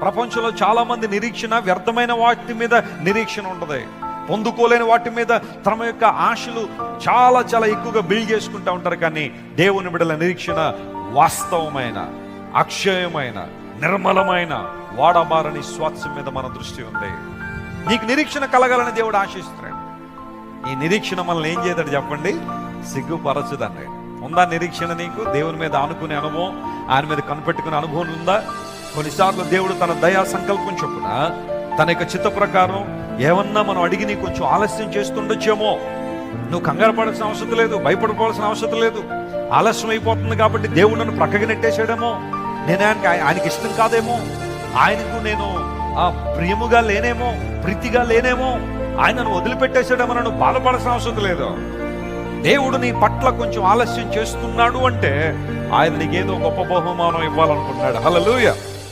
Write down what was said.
ప్రపంచంలో చాలా మంది నిరీక్షణ వ్యర్థమైన వాటి మీద నిరీక్షణ ఉంటుంది. పొందుకోలేని వాటి మీద తమ యొక్క ఆశలు చాలా చాలా ఎక్కువగా బిల్డ్ చేసుకుంటూ ఉంటారు. కానీ దేవుని బిడ్డల నిరీక్షణ వాస్తవమైన, అక్షయమైన, నిర్మలమైన, వాడబారని స్వాస్థ్యం మీద మన దృష్టి ఉంది. నీకు నిరీక్షణ కలగాలని దేవుడు ఆశిస్తున్నాడు. ఈ నిరీక్షణ మనల్ని ఏం చేయతాడు చెప్పండి? సిగ్గుపరచదండి. ఉందా నిరీక్షణ? నీకు దేవుని మీద ఆనుకునే అనుభవం, ఆయన మీద కనిపెట్టుకునే అనుభవం ఉందా? కొన్నిసార్లు దేవుడు తన దయా సంకల్పం చొప్పున తన యొక్క చిత్త ప్రకారం ఏమన్నా మనం అడిగి నీకు కొంచెం ఆలస్యం చేస్తుండొచ్చేమో. నువ్వు కంగారు పడాల్సిన అవసరం లేదు, భయపడిపోవాల్సిన అవసరం లేదు. ఆలస్యం అయిపోతుంది కాబట్టి దేవుడు నన్ను ప్రక్కగా నెట్టేసాడేమో, నేను ఆయనకి ఇష్టం కాదేమో, ఆయనకు నేను ప్రియముగా లేనేమో, ప్రీతిగా లేనేమో, ఆయనను వదిలిపెట్టేసాడేమో, నన్ను బాధపడాల్సిన అవసరం లేదు. దేవుడు నీ పట్ల కొంచెం ఆలస్యం చేస్తున్నాడు అంటే ఆయన నీకేదో గొప్ప బహుమానం ఇవ్వాలనుకుంటున్నాడు. హల్లెలూయా.